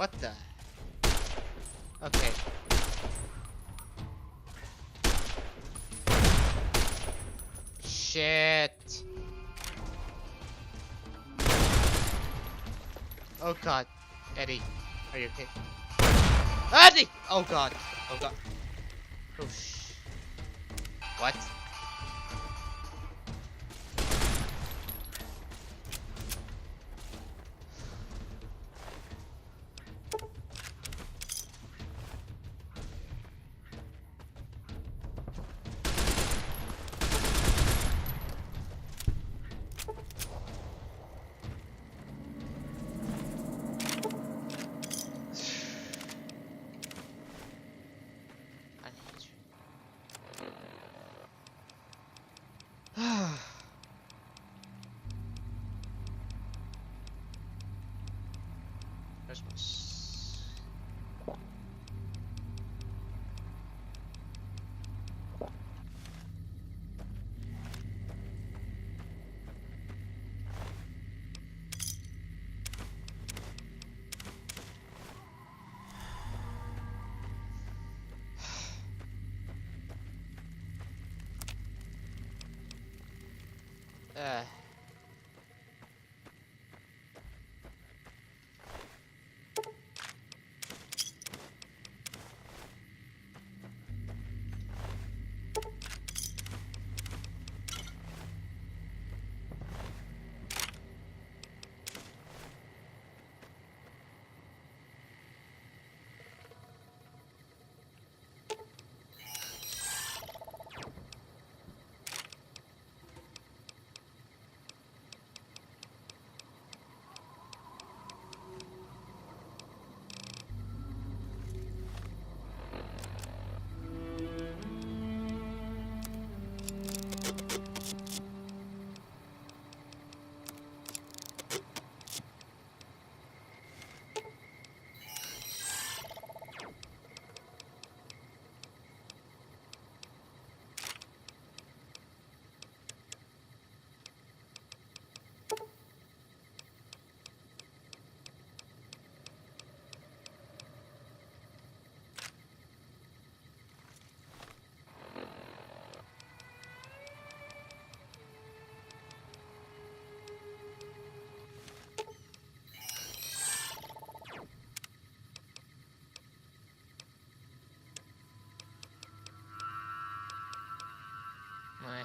What the? Okay. Shit. Oh god. Eddie, are you okay? Eddie! Oh god. Oh god. Oh What? I hate you. Where's my uh my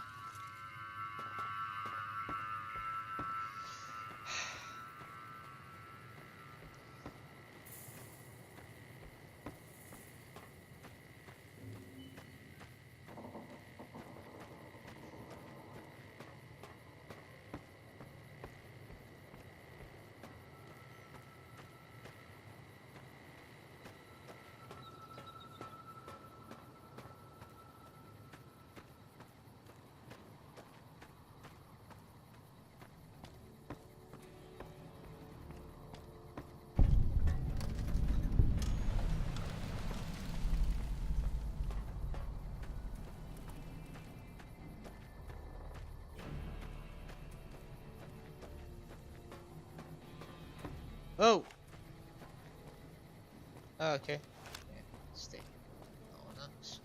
Oh! Oh, okay. Yeah, stay. No, not.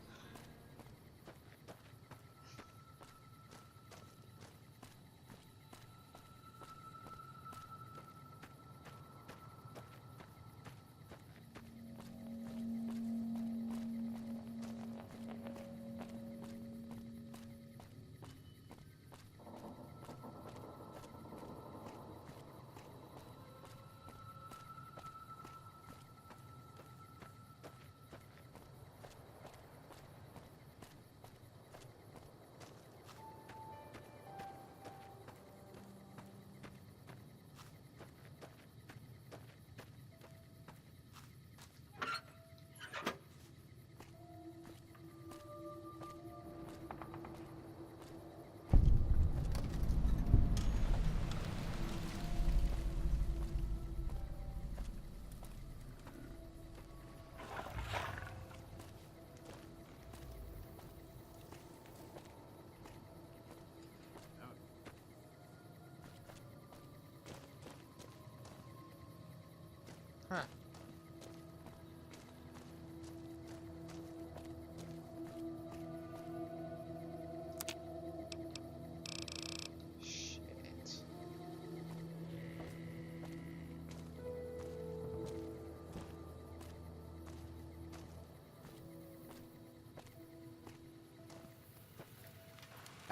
Huh.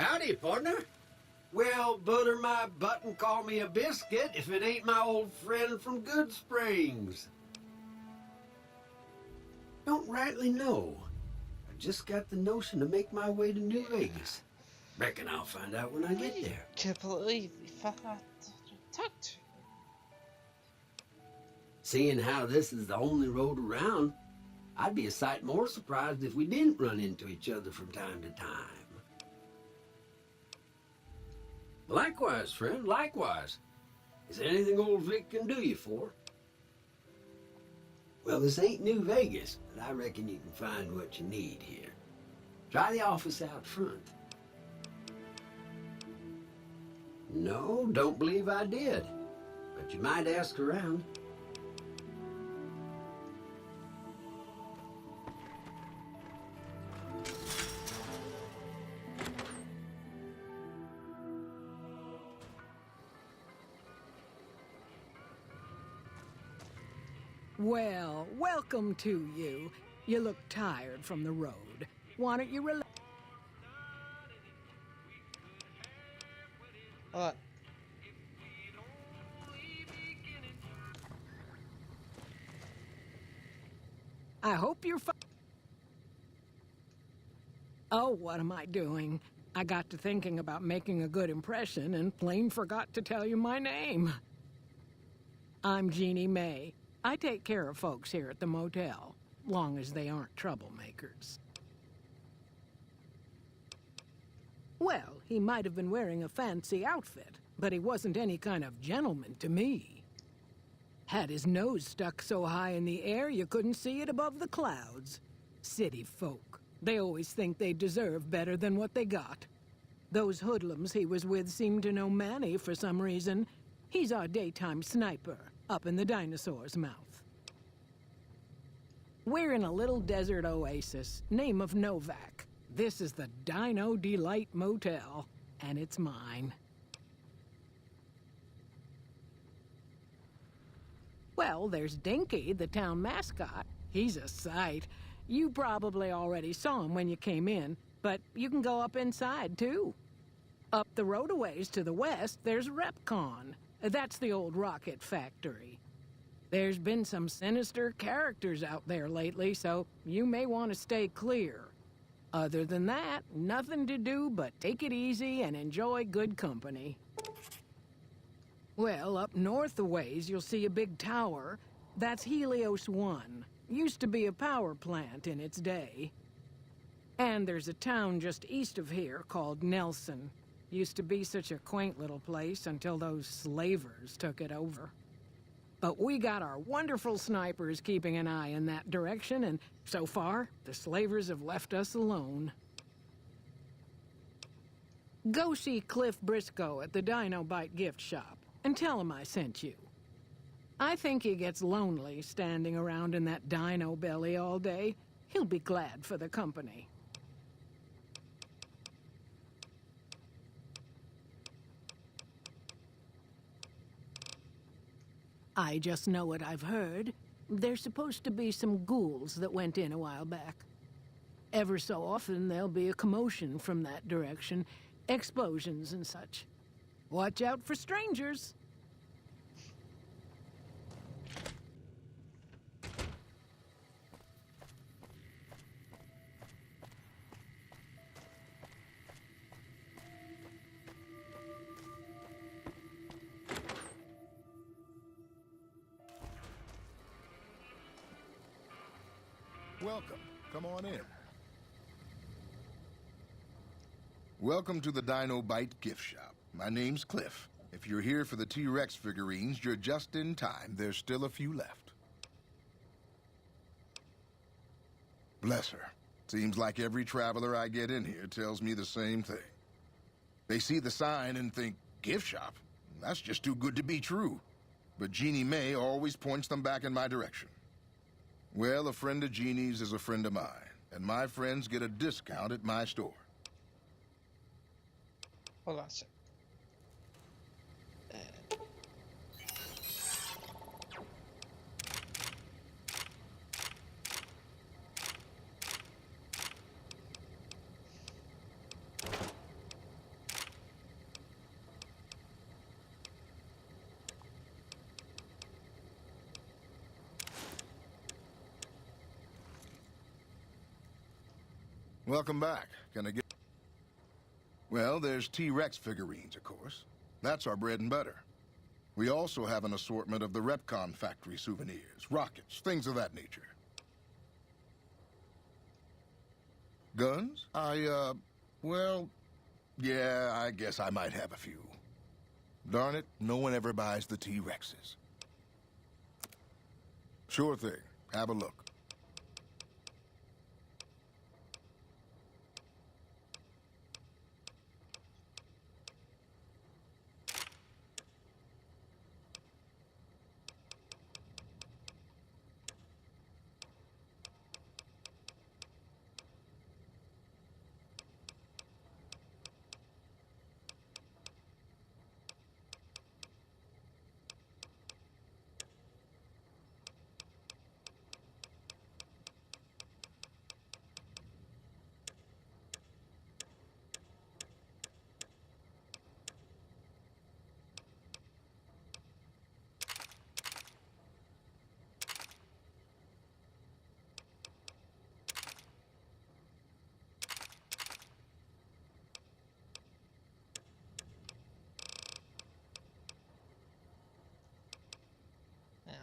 Howdy, partner. Well, butter my butt and call me a biscuit if it ain't my old friend from Good Springs. Don't rightly know. I just got the notion to make my way to New Vegas. Reckon I'll find out when I get there. Completely tucked. Seeing how this is the only road around, I'd be a sight more surprised if we didn't run into each other from time to time. Likewise, friend, likewise. Is there anything old Vic can do you for? Well, this ain't New Vegas, but I reckon you can find what you need here. Try the office out front. No, don't believe I did. But you might ask around. Well, welcome to you. You look tired from the road. Why don't you relax? What? I hope you're fine. Oh, what am I doing? I got to thinking about making a good impression and plain forgot to tell you my name. I'm Jeannie May. I take care of folks here at the motel, long as they aren't troublemakers. Well, he might have been wearing a fancy outfit, but he wasn't any kind of gentleman to me. Had his nose stuck so high in the air you couldn't see it above the clouds. City folk. They always think they deserve better than what they got. Those hoodlums he was with seemed to know Manny for some reason. He's our daytime sniper, up in the dinosaur's mouth. We're in a little desert oasis, name of Novak. This is the Dino Delight Motel, and it's mine. Well, there's Dinky, the town mascot. He's a sight. You probably already saw him when you came in, but you can go up inside, too. Up the road a ways to the west, there's Repcon. That's the old rocket factory. There's been some sinister characters out there lately, so you may want to stay clear. Other than that, nothing to do but take it easy and enjoy good company. Well, up north a ways, you'll see a big tower. That's Helios 1. Used to be a power plant in its day. And there's a town just east of here called Nelson. Used to be such a quaint little place until those slavers took it over. But we got our wonderful snipers keeping an eye in that direction, and so far, the slavers have left us alone. Go see Cliff Briscoe at the Dinobite gift shop, and tell him I sent you. I think he gets lonely standing around in that dino belly all day. He'll be glad for the company. I just know what I've heard. There's supposed to be some ghouls that went in a while back. Ever so often there'll be a commotion from that direction, explosions and such. Watch out for strangers. Welcome. Come on in. Welcome to the Dinobite gift shop. My name's Cliff. If you're here for the T-Rex figurines, you're just in time. There's still a few left. Bless her. Seems like every traveler I get in here tells me the same thing. They see the sign and think, gift shop? That's just too good to be true. But Jeannie May always points them back in my direction. Well, a friend of Jeannie's is a friend of mine, and my friends get a discount at my store. Hold on a sec. Welcome back. Gonna get... Well, there's T-Rex figurines, of course. That's our bread and butter. We also have an assortment of the Repcon factory souvenirs, rockets, things of that nature. Guns? Well, yeah, I guess I might have a few. Darn it, no one ever buys the T-Rexes. Sure thing. Have a look. Now.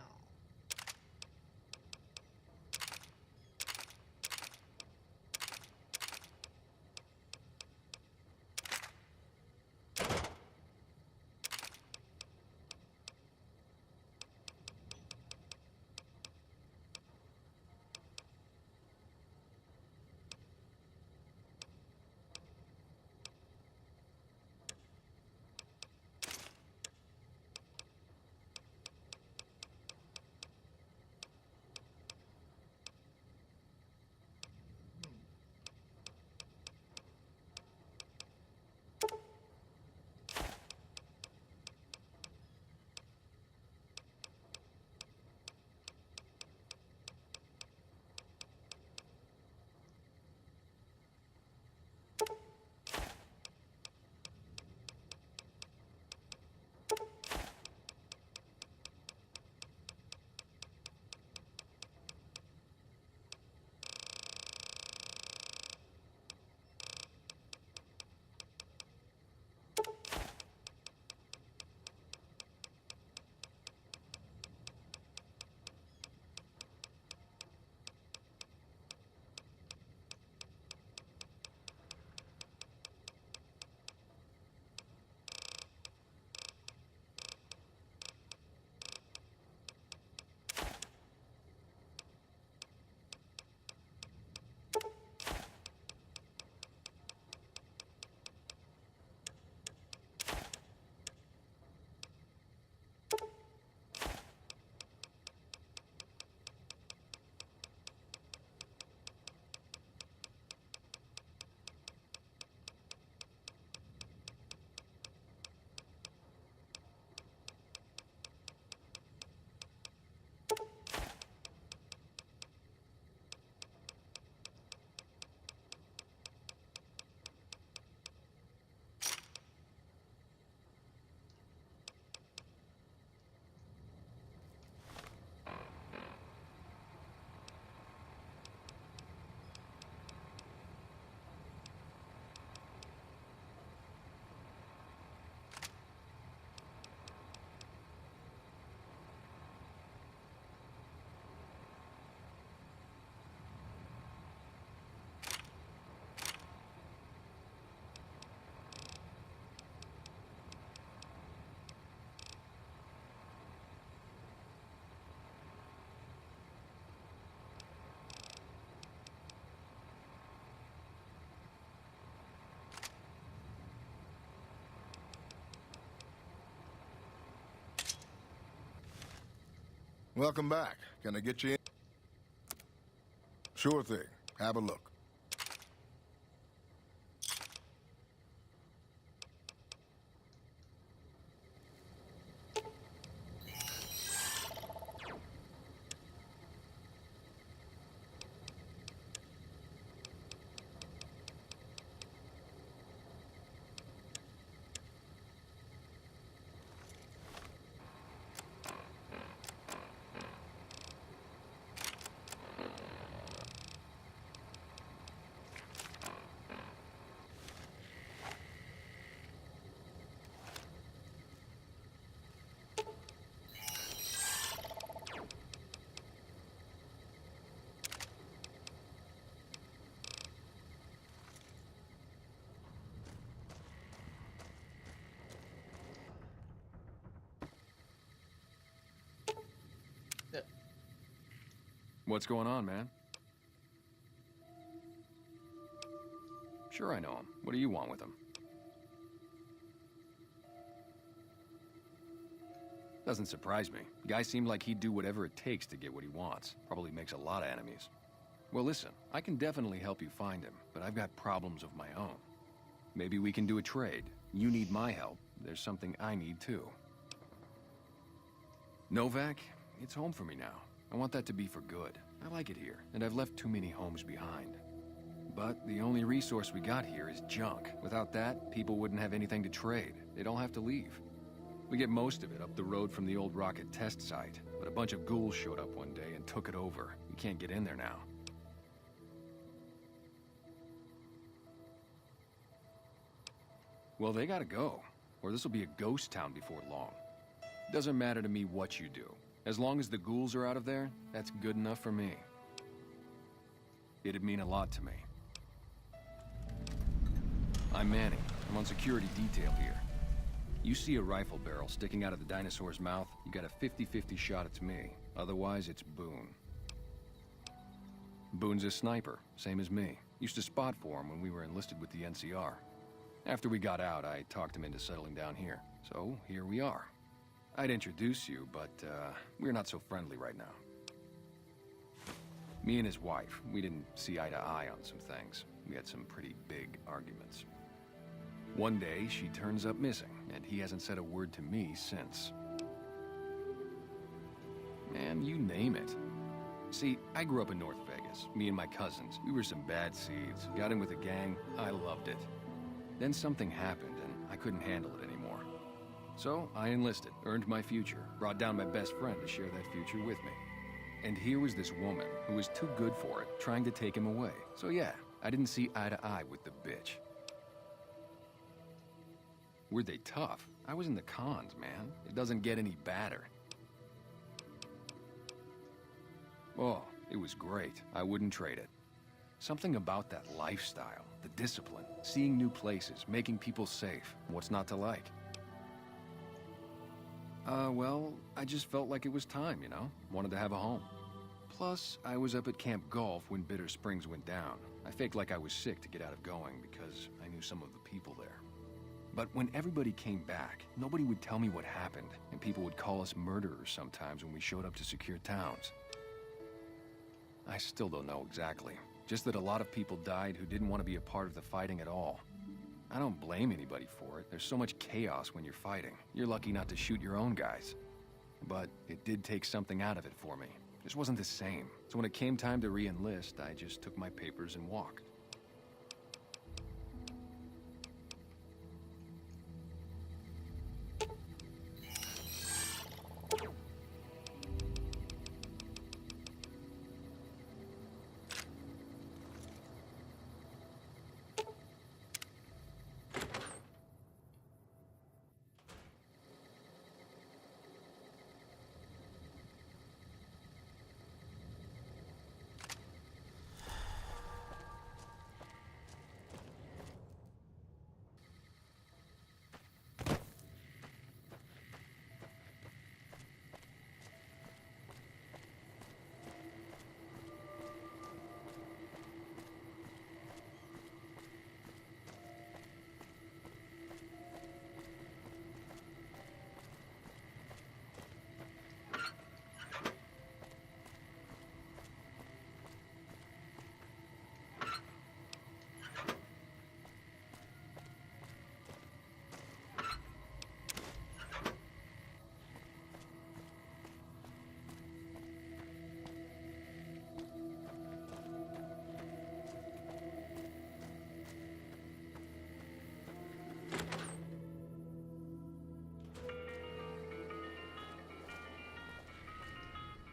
Welcome back. Can I get you in? Sure thing. Have a look. Uh, What's going on, man? Sure I know him. What do you want with him? Doesn't surprise me. Guy seemed like he'd do whatever it takes to get what he wants. Probably makes a lot of enemies. Well, listen, I can definitely help you find him, but I've got problems of my own. Maybe we can do a trade. You need my help. There's something I need too. Novak, it's home for me now. I want that to be for good. I like it here, and I've left too many homes behind. But the only resource we got here is junk. Without that, people wouldn't have anything to trade. They'd all have to leave. We get most of it up the road from the old rocket test site, but a bunch of ghouls showed up one day and took it over. We can't get in there now. Well, they gotta go, or this'll be a ghost town before long. Doesn't matter to me what you do. As long as the ghouls are out of there, that's good enough for me. It'd mean a lot to me. I'm Manny. I'm on security detail here. You see a rifle barrel sticking out of the dinosaur's mouth, you got a 50-50 shot it's me. Otherwise, it's Boone. Boone's a sniper, same as me. Used to spot for him when we were enlisted with the NCR. After we got out, I talked him into settling down here. So, here we are. I'd introduce you, but, we're not so friendly right now. Me and his wife, we didn't see eye to eye on some things. We had some pretty big arguments. One day, she turns up missing, and he hasn't said a word to me since. Man, you name it. See, I grew up in North Vegas. Me and my cousins, we were some bad seeds. Got in with a gang, I loved it. Then something happened, and I couldn't handle it anymore. So, I enlisted, earned my future, brought down my best friend to share that future with me. And here was this woman, who was too good for it, trying to take him away. So yeah, I didn't see eye to eye with the bitch. Were they tough? I was in the cons, man. It doesn't get any badder. Oh, it was great. I wouldn't trade it. Something about that lifestyle, the discipline, seeing new places, making people safe. What's not to like? Well, I just felt like it was time, you know? Wanted to have a home. Plus, I was up at Camp Golf when Bitter Springs went down. I faked like I was sick to get out of going because I knew some of the people there. But when everybody came back, nobody would tell me what happened, and people would call us murderers sometimes when we showed up to secure towns. I still don't know exactly. Just that a lot of people died who didn't want to be a part of the fighting at all. I don't blame anybody for it. There's so much chaos when you're fighting. You're lucky not to shoot your own guys. But it did take something out of it for me. It just wasn't the same. So when it came time to re-enlist, I just took my papers and walked.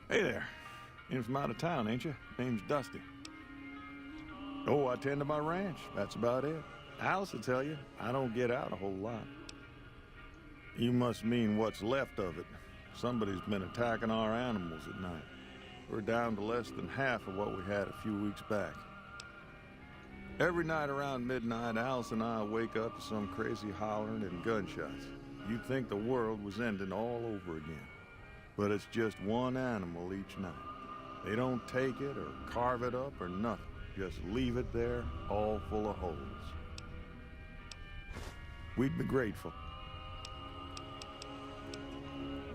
Hey there. In from out of town, ain't you? Name's Dusty. Oh, I tend to my ranch. That's about it. Alice will tell you, I don't get out a whole lot. You must mean what's left of it. Somebody's been attacking our animals at night. We're down to less than half of what we had a few weeks back. Every night around midnight, Alice and I wake up to some crazy hollering and gunshots. You'd think the world was ending all over again. But it's just one animal each night. They don't take it or carve it up or nothing. Just leave it there, all full of holes. We'd be grateful.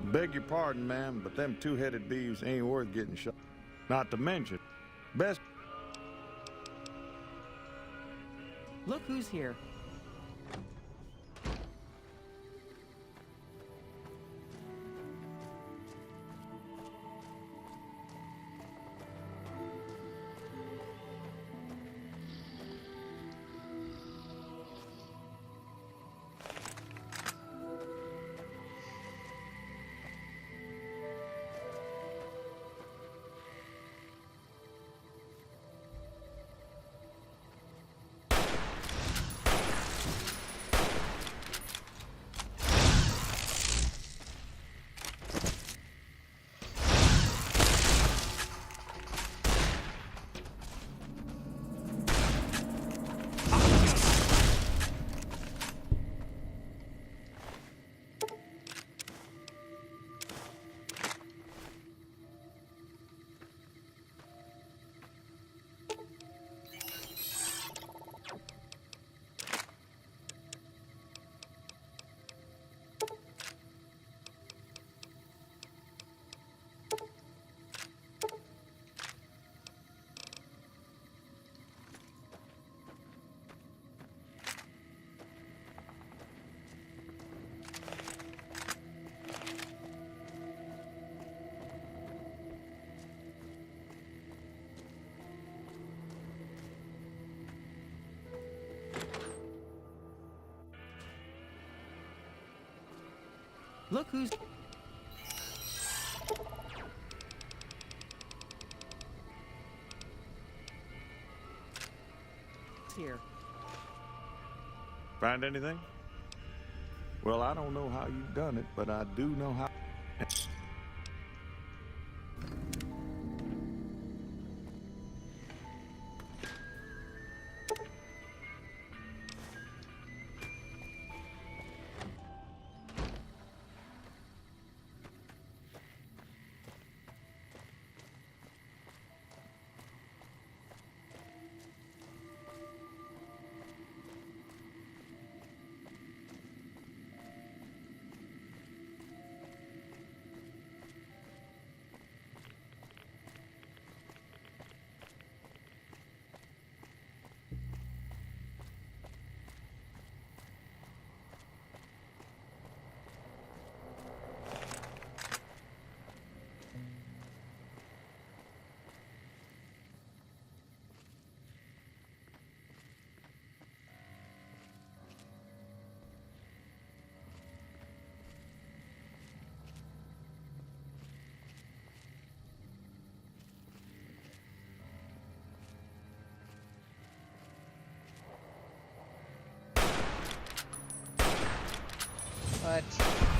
Beg your pardon, ma'am, but them two-headed beeves ain't worth getting shot. Not to mention, best... Look who's here. Look who's here. Find anything? Well, I don't know how you've done it, but I do know how... What?